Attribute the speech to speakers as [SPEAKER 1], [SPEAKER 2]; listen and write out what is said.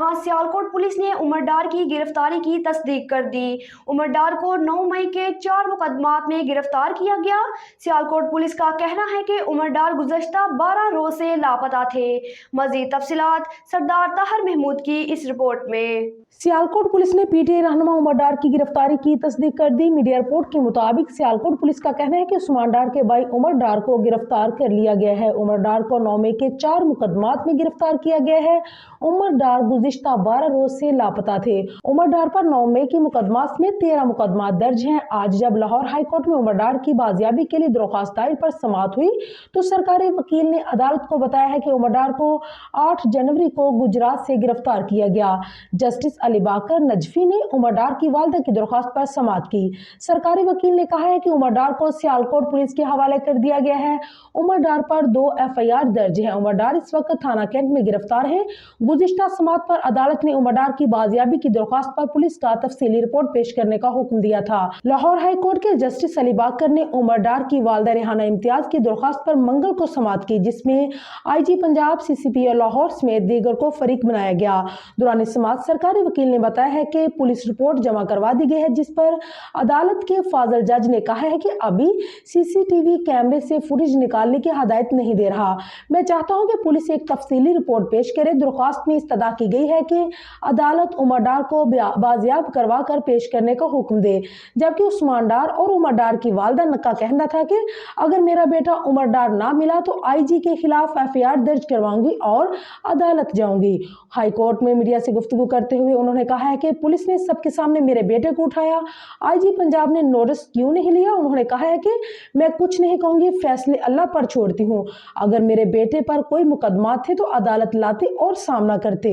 [SPEAKER 1] जहां सियालकोट पुलिस ने उमर डार की गिरफ्तारी की तस्दीक कर दी। उमर डार को 9 मई के 4 मुकदमात में गिरफ्तार किया गया। सियालकोट पुलिस का कहना है कि उमर डार गुज़श्ता 12 रोज से लापता थे। मज़ीद तफसीलात सरदार ताहर महमूद की इस रिपोर्ट में।
[SPEAKER 2] सियालकोट पुलिस ने पीटीआई रहनुमा उमर डार की गिरफ्तारी की तस्दीक कर दी। मीडिया रिपोर्ट के मुताबिक सियालकोट पुलिस का कहना है कि उस्मान डार के भाई उमर डार को गिरफ्तार कर लिया गया है। उमर डार को 9 मई के 4 मुकदमात में गिरफ्तार किया गया है। उमर डार गुज़िश्ता 12 रोज से लापता थे। उमर डार पर 9 मई के मुकदमात में 13 मुकदमात दर्ज हैं। आज जब लाहौर हाई कोर्ट में उमर डार की बाजियाबी के लिए दरख्वास्त दायर पर समाअत हुई तो सरकारी वकील ने अदालत को बताया है कि उमर डार को 8 जनवरी को गुजरात से गिरफ्तार किया गया। जस्टिस अली बाकर नजफी ने उमर डार की वालिदा की दरख्वास्त पर समाअत की। सरकारी वकील ने कहा है कि उमर डार को सियालकोट पुलिस के हवाले कर दिया गया है। उमर डार पर 2 FIR दर्ज है। उमर डार इस वक्त थाना कैंट में गिरफ्तार है। गुज़िश्ता समाअत पर अदालत ने उमर डार की बाजियाबी की दरख्वास्त पर पुलिस का तफसीली रिपोर्ट पेश करने का हुक्म दिया था। लाहौर हाई कोर्ट के जस्टिस अली बाकर ने उमर डार की वालिदा रेहाना इम्तियाज की दरख्वास्त पर मंगल को समाअत की, जिसमें IG पंजाब, CCP लाहौर समेत दीगर को फरीक बनाया गया। दौरान समाअत सरकारी वकील ने बताया है कि पुलिस रिपोर्ट जमा करवा दी गई है, जिस पर अदालत के फाजल जज ने कहा है कि अभी CCTV कैमरे से फुटेज निकालने की हदायत नहीं दे रहा। मैं चाहता हूं कि पुलिस एक तफसीली रिपोर्ट पेश करे। दरख्वास्त में इस्तदा की गई है कि अदालत उमर डार को बाजियाब करवा कर पेश करने का हुक्म दे, जबकि उस्मान डार और उमर डार की वालिदा का कहना था कि अगर मेरा बेटा उमर डार ना मिला तो IG के खिलाफ FIR दर्ज करवाऊंगी और अदालत जाऊंगी। हाई कोर्ट में मीडिया से गुफ्तगू करते हुए उन्होंने कहा है कि पुलिस ने सबके सामने मेरे बेटे को उठाया, IG पंजाब ने नोटिस क्यों नहीं लिया। उन्होंने कहा है कि मैं कुछ नहीं कहूंगी, फैसले अल्लाह पर छोड़ती हूँ। अगर मेरे बेटे पर कोई मुकदमा थे तो अदालत लाते और सामना करते।